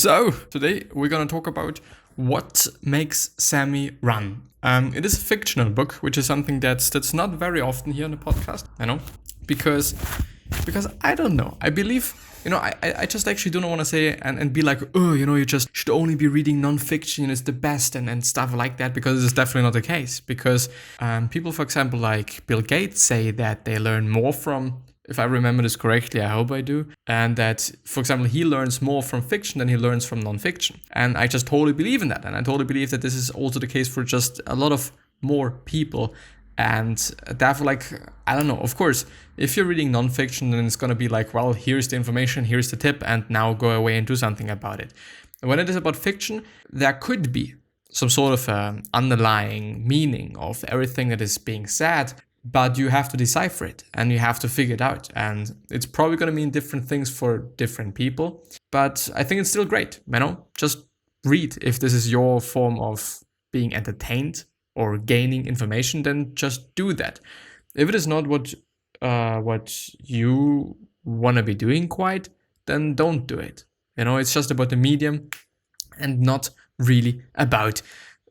So today we're gonna talk about what makes Sammy run. It is a fictional book, which is something that's not very often here on the podcast. I know, because I don't know. I believe, I just actually don't want to say and be like, oh, you just should only be reading nonfiction. It's the best and stuff like that, because it's definitely not the case. Because people, for example, like Bill Gates, say that they learn more from, if I remember this correctly, I hope I do, and that, for example, he learns more from fiction than he learns from nonfiction. And I just totally believe in that. And I totally believe that this is also the case for just a lot of more people. And therefore, I don't know, of course, if you're reading nonfiction, then it's going to be like, well, here's the information, here's the tip, and now go away and do something about it. When it is about fiction, there could be some sort of underlying meaning of everything that is being said, but you have to decipher it and you have to figure it out. And it's probably going to mean different things for different people. But I think it's still great, just read. If this is your form of being entertained or gaining information, then just do that. If it is not what you want to be doing quite, then don't do it. It's just about the medium and not really about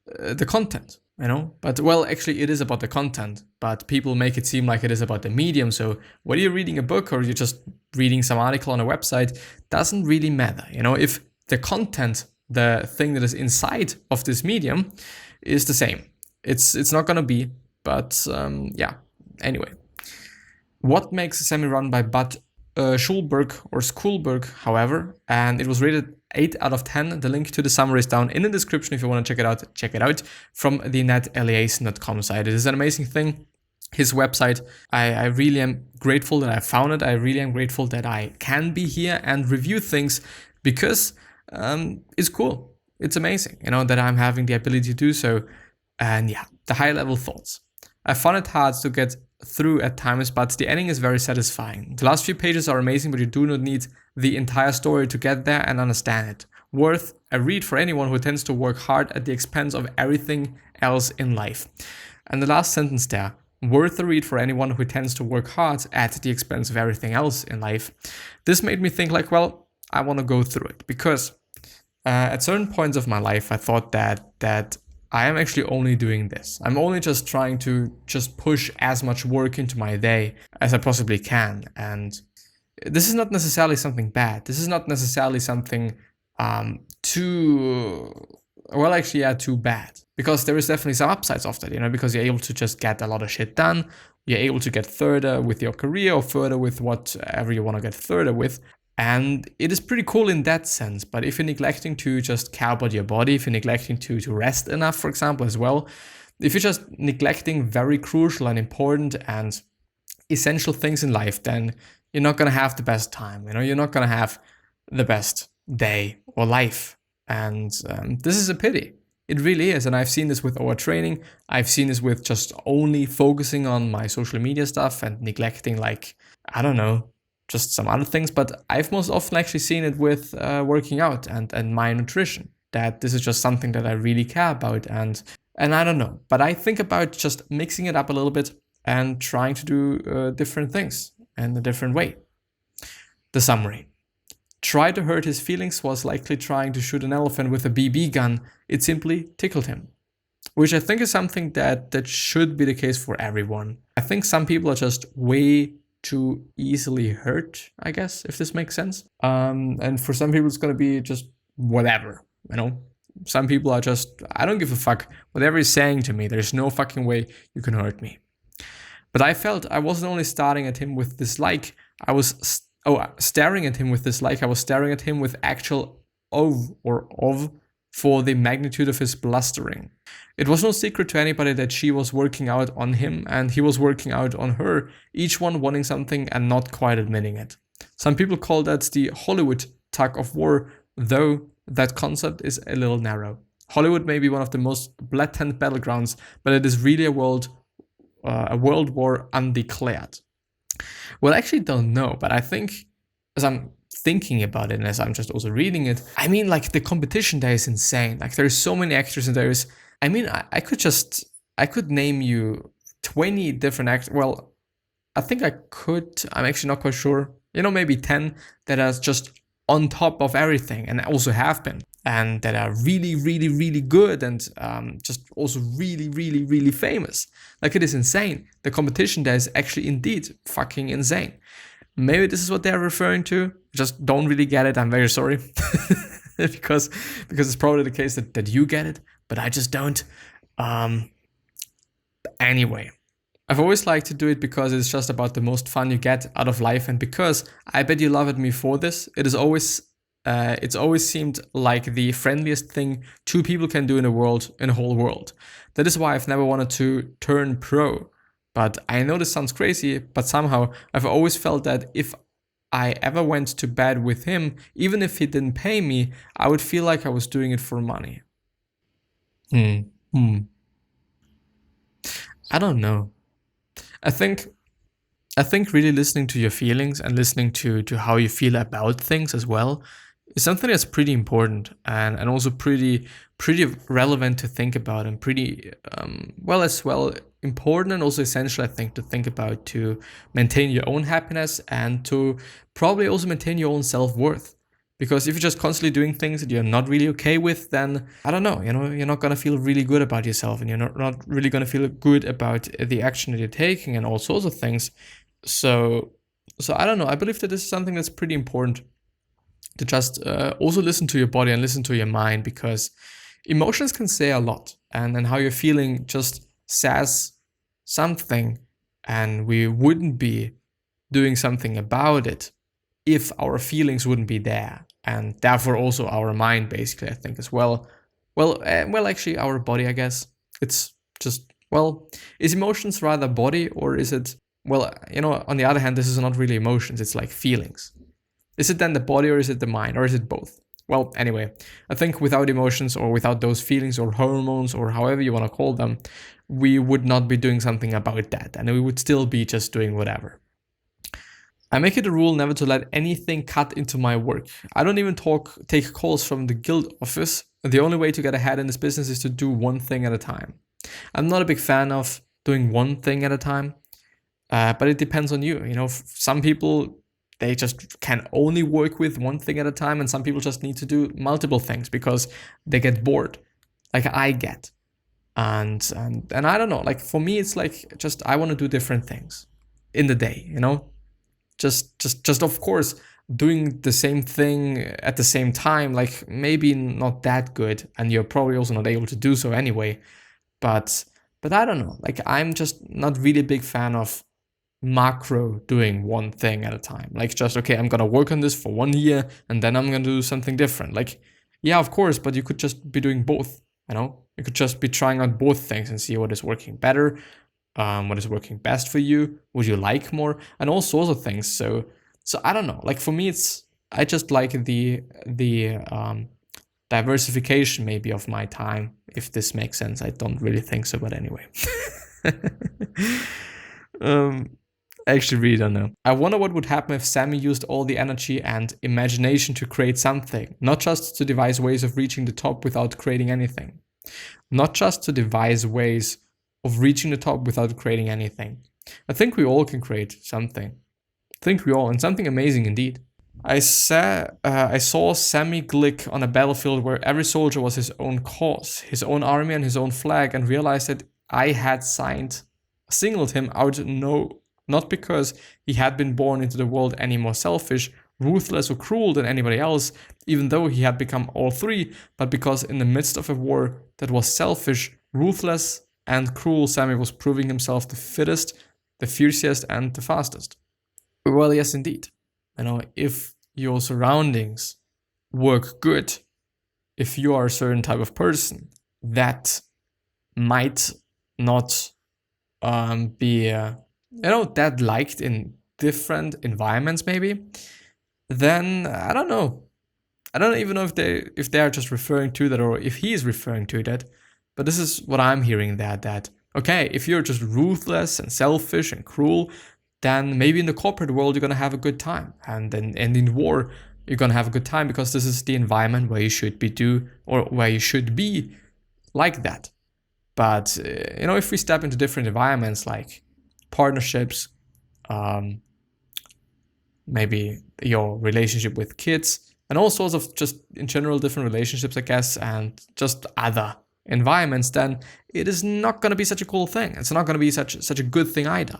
the content. But well, actually it is about the content, but people make it seem like it is about the medium. So whether you're reading a book or you're just reading some article on a website, doesn't really matter. If the content, the thing that is inside of this medium, is the same, it's not gonna be. But anyway, What Makes Sammy Run by Budd Schulberg or Schulberg, however, and it was rated 8 out of 10. The link to the summary is down in the description if you want to check it out from the netaliation.com site. It is an amazing thing. His website, I really am grateful that I found it. I really am grateful that I can be here and review things, because it's cool. It's amazing, that I'm having the ability to do so. And the high level thoughts. I found it hard to get through at times, but the ending is very satisfying. The last few pages are amazing, but you do not need the entire story to get there and understand it. Worth a read for anyone who tends to work hard at the expense of everything else in life. And the last sentence there, worth a read for anyone who tends to work hard at the expense of everything else in life. This made me think I want to go through it, because at certain points of my life, I thought that I am actually only doing this. I'm only just trying to just push as much work into my day as I possibly can. And this is not necessarily something bad. This is not necessarily something too bad. Because there is definitely some upsides of that, because you're able to just get a lot of shit done. You're able to get further with your career or further with whatever you want to get further with. And it is pretty cool in that sense. But if you're neglecting to just care about your body, if you're neglecting to rest enough, for example, as well, if you're just neglecting very crucial and important and essential things in life, then you're not going to have the best time. You're not going to have the best day or life. And this is a pity. It really is. And I've seen this with overtraining. I've seen this with just only focusing on my social media stuff and neglecting, just some other things. But I've most often actually seen it with working out and my nutrition, that this is just something that I really care about. And I don't know, but I think about just mixing it up a little bit and trying to do different things in a different way. The summary. Try to hurt his feelings was likely trying to shoot an elephant with a BB gun. It simply tickled him. Which I think is something that should be the case for everyone. I think some people are just way too easily hurt, I guess, if this makes sense. And for some people, it's going to be just whatever, Some people are just, I don't give a fuck. Whatever he's saying to me, there's no fucking way you can hurt me. But I felt I wasn't only staring at him with dislike, I was staring at him with dislike. I was staring at him with actual of for the magnitude of his blustering. It was no secret to anybody that she was working out on him and he was working out on her, each one wanting something and not quite admitting it. Some people call that the Hollywood tug of war, though that concept is a little narrow. Hollywood may be one of the most blatant battlegrounds, but it is really a world war undeclared. Well, I actually don't know, but I think, as I'm thinking about it and as I'm just also reading it, the competition there is insane. There's so many actors and I could name you 20 different actors. Well, I think I could. I'm actually not quite sure. Maybe 10 that are just on top of everything, and also have been, and that are really, really, really good, and just also really, really, really famous. Like, it is insane. The competition there is actually indeed fucking insane. Maybe this is what they're referring to. Just don't really get it. I'm very sorry. because it's probably the case that you get it, but I just don't. Anyway, I've always liked to do it because it's just about the most fun you get out of life, and because I bet you love me for this. It's always seemed like the friendliest thing two people can do in a whole world. That is why I've never wanted to turn pro. But I know this sounds crazy, but somehow I've always felt that if I ever went to bed with him, even if he didn't pay me, I would feel like I was doing it for money. I don't know. I think really listening to your feelings and listening to how you feel about things as well is something that's pretty important, and also pretty relevant to think about, and pretty important and also essential, I think, to think about to maintain your own happiness and to probably also maintain your own self-worth. Because if you're just constantly doing things that you're not really okay with, then I don't know, you're not gonna feel really good about yourself, and you're not really gonna feel good about the action that you're taking and all sorts of things. So I don't know. I believe that this is something that's pretty important, to just also listen to your body and listen to your mind, because emotions can say a lot, and how you're feeling just says something, and we wouldn't be doing something about it if our feelings wouldn't be there, and therefore also our mind, basically, I think, as well. Well, actually, our body, I guess. It's just, is emotions rather body, or is it, on the other hand, this is not really emotions, it's like feelings. Is it then the body, or is it the mind, or is it both? Well, anyway, I think without emotions, or without those feelings or hormones, or however you want to call them, we would not be doing something about that, and we would still be just doing whatever. I make it a rule never to let anything cut into my work. I don't even take calls from the guild office. The only way to get ahead in this business is to do one thing at a time. I'm not a big fan of doing one thing at a time, but it depends on you. Some people, they just can only work with one thing at a time, and some people just need to do multiple things because they get bored, like I get. And I don't know, like for me, it's like just I want to do different things in the day, just of course doing the same thing at the same time, like maybe not that good, and you're probably also not able to do so anyway. But I don't know, like I'm just not really a big fan of macro doing one thing at a time. Like, just, okay, I'm gonna work on this for 1 year and then I'm gonna do something different. Like, yeah, of course, but you could just be doing both. You could just be trying out both things and see what is working better, what is working best for you, would you like more, and all sorts of things. So I don't know, like for me, I just like the diversification maybe of my time, if this makes sense. I don't really think so, but anyway. I actually really don't know. I wonder what would happen if Sammy used all the energy and imagination to create something, not just to devise ways of reaching the top without creating anything. Not just to devise ways of reaching the top without creating anything. I think we all can create something. And something amazing indeed. I saw Sammy Glick on a battlefield where every soldier was his own cause, his own army and his own flag, and realized that I had singled him out, not because he had been born into the world any more selfish, ruthless, or cruel than anybody else, even though he had become all three, but because in the midst of a war that was selfish, ruthless, and cruel, Sammy was proving himself the fittest, the fiercest, and the fastest. Well, yes, indeed. If your surroundings work good, if you are a certain type of person that might not be that liked in different environments, maybe, then I don't know. I don't even know if they are just referring to that, or if he is referring to that. But this is what I'm hearing, that okay, if you're just ruthless and selfish and cruel, then maybe in the corporate world you're gonna have a good time, and in war you're gonna have a good time, because this is the environment where you should be like that. But if we step into different environments like partnerships, maybe your relationship with kids, and all sorts of just in general different relationships, I guess, and just other environments, then it is not going to be such a cool thing. It's not going to be such a good thing either.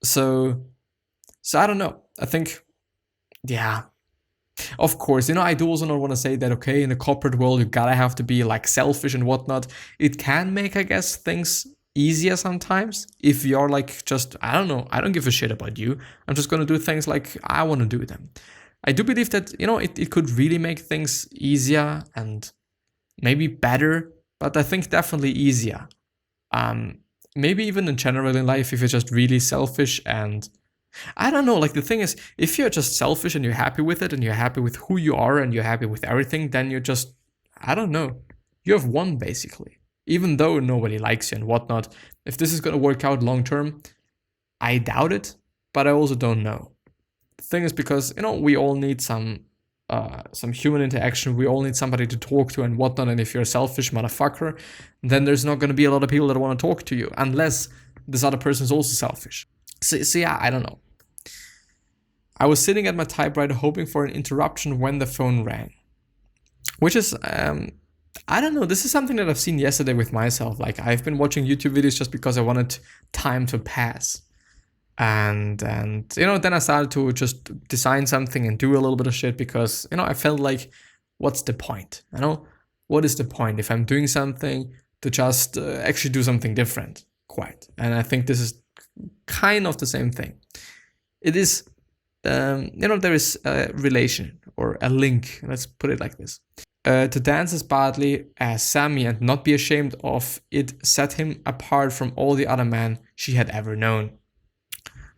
So I don't know. I think, yeah. Of course, I do also not want to say that, okay, in the corporate world, you gotta have to be like selfish and whatnot. It can make, I guess, things easier sometimes if you're like just, I don't know, I don't give a shit about you. I'm just gonna do things like I want to do them. I do believe that, it could really make things easier and maybe better, but I think definitely easier. Maybe even in general in life, if you're just really selfish and I don't know, like the thing is, if you're just selfish and you're happy with it and you're happy with who you are and you're happy with everything, then you're just, I don't know, you have won basically. Even though nobody likes you and whatnot, if this is going to work out long term, I doubt it, but I also don't know. The thing is because, we all need some human interaction, we all need somebody to talk to and whatnot, and if you're a selfish motherfucker, then there's not going to be a lot of people that want to talk to you, unless this other person is also selfish. So yeah, I don't know. I was sitting at my typewriter hoping for an interruption when the phone rang. Which is, I don't know, this is something that I've seen yesterday with myself. Like, I've been watching YouTube videos just because I wanted time to pass. And then I started to just design something and do a little bit of shit because, I felt like, what's the point? What is the point if I'm doing something to just actually do something different? Quite. And I think this is kind of the same thing. It is, there is a relation or a link, let's put it like this. To dance as badly as Sammy and not be ashamed of it set him apart from all the other men she had ever known.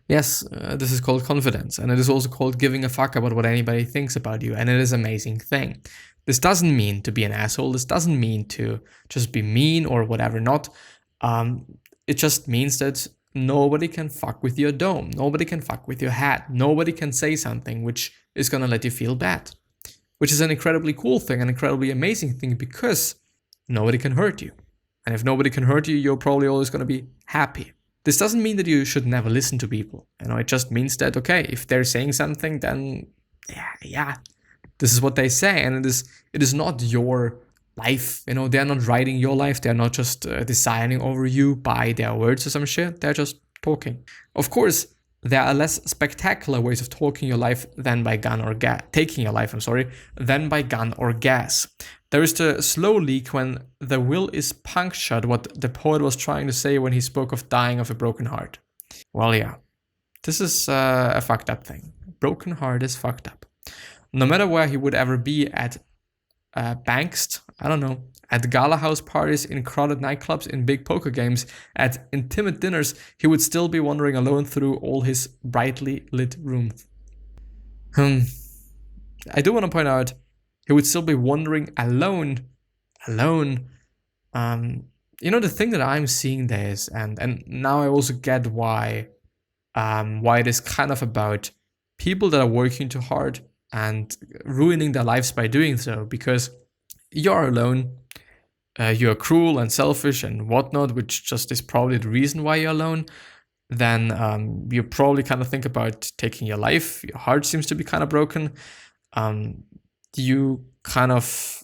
Yes, this is called confidence, and it is also called giving a fuck about what anybody thinks about you, and it is an amazing thing. This doesn't mean to be an asshole, this doesn't mean to just be mean or whatever not. It just means that nobody can fuck with your dome. Nobody can fuck with your hat. Nobody can say something which is going to let you feel bad. Which is an incredibly cool thing, an incredibly amazing thing, because nobody can hurt you. And if nobody can hurt you, you're probably always going to be happy. This doesn't mean that you should never listen to people. It just means that, okay, if they're saying something, then yeah, this is what they say. And it is not your life, they're not writing your life, they're not just deciding over you by their words or some shit, they're just talking. Of course, there are less spectacular ways of taking your life than by gun or gas. Than by gun or gas. There is the slow leak when the will is punctured, what the poet was trying to say when he spoke of dying of a broken heart. Well, yeah, this is a fucked up thing. Broken heart is fucked up. No matter where he would ever be at Bankst, I don't know, at gala house parties, in crowded nightclubs, in big poker games, at intimate dinners, he would still be wandering alone through all his brightly lit rooms. I do want to point out, he would still be wandering alone. The thing that I'm seeing there is, and now I also get why it is kind of about people that are working too hard and ruining their lives by doing so, because you're alone, you're cruel and selfish and whatnot, which just is probably the reason why you're alone. Then you probably kind of think about taking your life. Your heart seems to be kind of broken. You kind of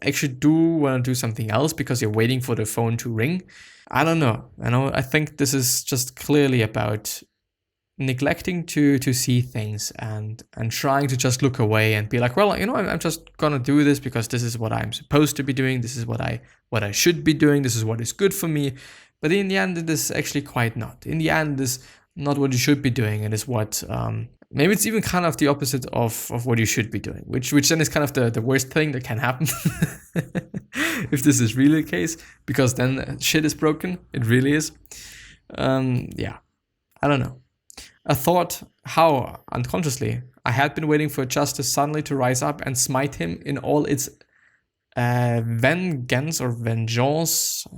actually do want to do something else because you're waiting for the phone to ring. I don't know. I think this is just clearly about neglecting to see things and trying to just look away and be like, well, I'm just gonna do this because this is what I'm supposed to be doing. This is what I should be doing. This is what is good for me. But in the end, it is actually quite not. In the end, it is not what you should be doing. It is what maybe it's even kind of the opposite of what you should be doing, which then is kind of the worst thing that can happen if this is really the case, because then shit is broken. It really is. Yeah, I don't know. I thought how, unconsciously, I had been waiting for justice suddenly to rise up and smite him in all its vengeance,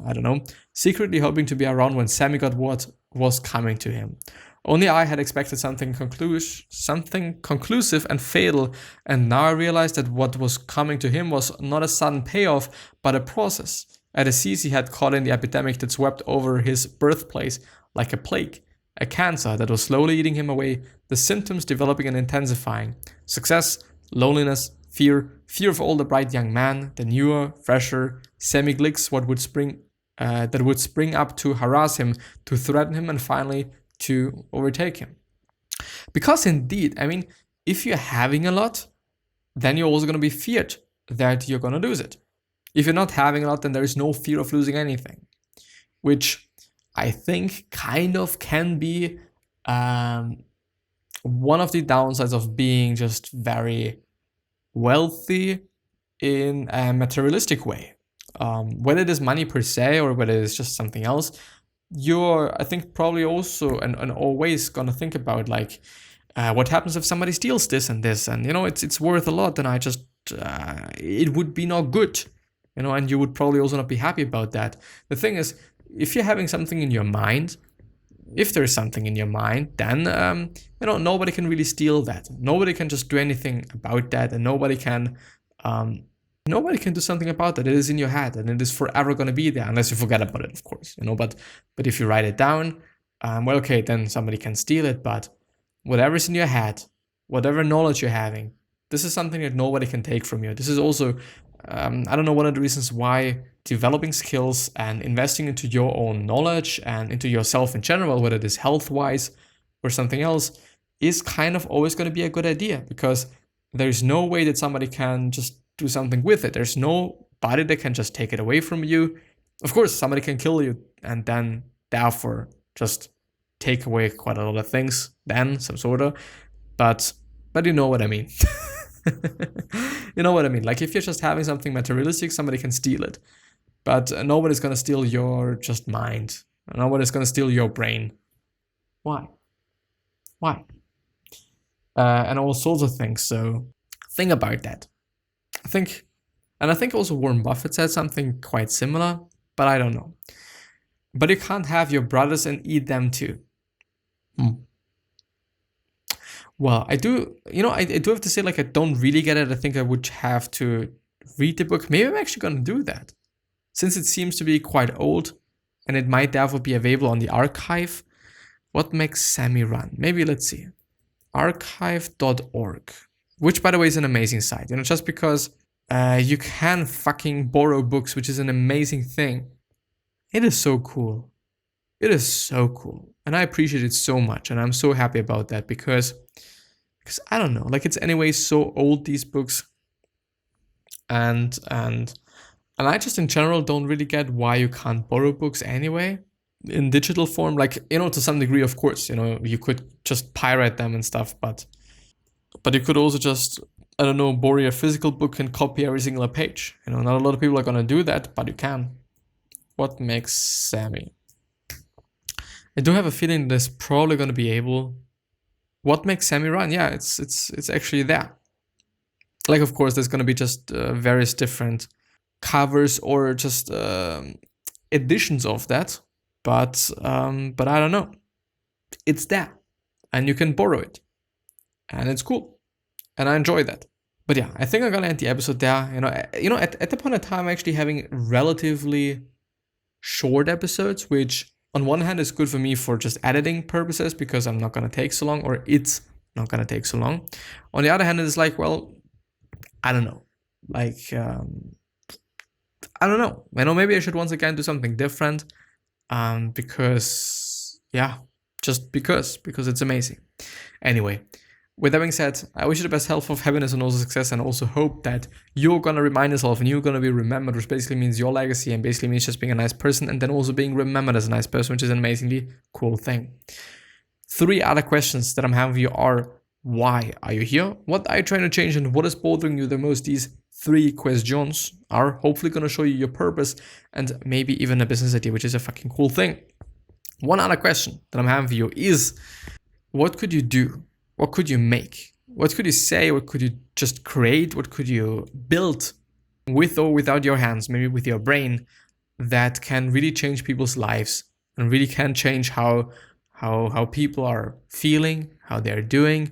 I don't know, secretly hoping to be around when Sammy got what was coming to him. Only I had expected something conclusive and fatal, and now I realized that what was coming to him was not a sudden payoff, but a process, a disease he had caught in the epidemic that swept over his birthplace like a plague. A cancer that was slowly eating him away, the symptoms developing and intensifying. Success, loneliness, Fear of all the bright young man, the newer, fresher semi-glicks, that would spring up to harass him, to threaten him, and finally to overtake him. Because indeed, I mean, if you're having a lot, then you're also going to be feared that you're going to lose it. If you're not having a lot, then there is no fear of losing anything, which I think kind of can be one of the downsides of being just very wealthy in a materialistic way. Whether it is money per se or whether it's just something else, you're, I think, probably also and always gonna think about like, what happens if somebody steals this and this, and it's worth a lot, and I just it would be not good, and you would probably also not be happy about that. The thing is, if you're having something in your mind, if there's something in your mind, then nobody can really steal that. Nobody can just do anything about that, and nobody can do something about that. It is in your head, and it is forever going to be there, unless you forget about it, of course. But if you write it down, well, okay, then somebody can steal it. But whatever's in your head, whatever knowledge you're having, this is something that nobody can take from you. This is also, I don't know, one of the reasons why developing skills and investing into your own knowledge and into yourself in general, whether it is health-wise or something else, is kind of always going to be a good idea, because there's no way that somebody can just do something with it. There's nobody that can just take it away from you. Of course, somebody can kill you and then therefore just take away quite a lot of things, then some sort of, but you know what I mean. You know what I mean? Like, if you're just having something materialistic, somebody can steal it, but nobody's gonna steal your just mind. Nobody's gonna steal your brain. Why? And all sorts of things. So think about that. I think also Warren Buffett said something quite similar, but I don't know. But you can't have your brothers and eat them too. Well, I do have to say, like, I don't really get it. I think I would have to read the book. Maybe I'm actually going to do that, since it seems to be quite old, and it might therefore be available on the archive. What makes Sammy run? Maybe, let's see. Archive.org, which, by the way, is an amazing site. Just because you can fucking borrow books, which is an amazing thing. It is so cool. And I appreciate it so much. And I'm so happy about that because I don't know, like, it's anyway so old, these books. And I just in general don't really get why you can't borrow books anyway in digital form. Like, to some degree, of course, you could just pirate them and stuff, but you could also just, I don't know, borrow a physical book and copy every single page. Not a lot of people are going to do that, but you can. What makes Sammy? I do have a feeling there's probably going to be able. What makes Sammy run? Yeah, it's actually there. Like, of course, there's going to be just various different covers or just editions of that, but I don't know. It's there, and you can borrow it, and it's cool, and I enjoy that. But yeah, I think I'm gonna end the episode there. At the point in time, I'm actually having relatively short episodes, which on one hand is good for me for just editing purposes, because I'm not gonna take so long, or it's not gonna take so long. On the other hand, it's like, well, I don't know, like, I don't know. Maybe I should once again do something different, because it's amazing. Anyway, with that being said, I wish you the best health, of happiness, and also success, and also hope that you're gonna remind yourself and you're gonna be remembered, which basically means your legacy, and basically means just being a nice person, and then also being remembered as a nice person, which is an amazingly cool thing. 3 other questions that I'm having for you are: why are you here? What are you trying to change? And what is bothering you the most? These 3 questions are hopefully gonna show you your purpose, and maybe even a business idea, which is a fucking cool thing. One other question that I'm having for you is: what could you do? What could you make? What could you say? What could you just create? What could you build with or without your hands, maybe with your brain, that can really change people's lives and really can change how people are feeling, how they're doing,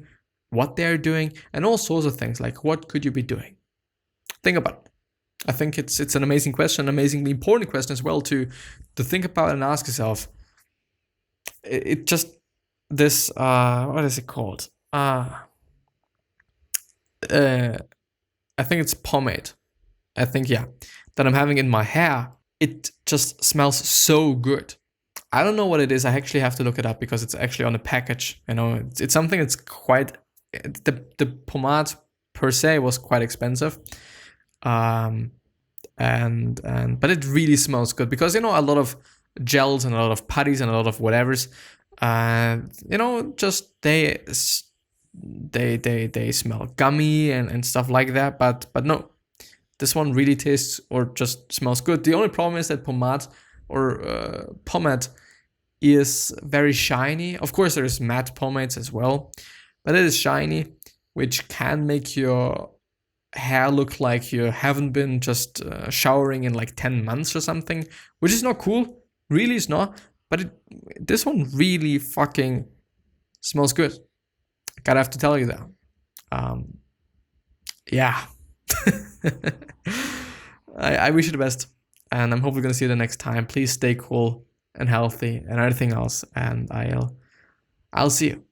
what they're doing, and all sorts of things. Like, what could you be doing? Think about it. I think it's an amazing question, an amazingly important question as well to think about and ask yourself. It just, this, what is it called? I think it's pomade. I think, yeah, that I'm having in my hair. It just smells so good. I don't know what it is. I actually have to look it up because it's actually on a package. You know, it's something that's quite, the pomade per se was quite expensive. And but it really smells good because, you know, a lot of gels and a lot of putties and a lot of whatevers, you know, just they smell gummy and stuff like that. But no, this one really tastes or just smells good. The only problem is that pomade is very shiny. Of course, there's matte pomades as well, but it is shiny, which can make your hair look like you haven't been just showering in like 10 months or something, which is not cool. Really, it's not. But this one really fucking smells good. Gotta have to tell you that. Yeah. I wish you the best, and I'm hopefully gonna see you the next time. Please stay cool and healthy and everything else, and I'll see you.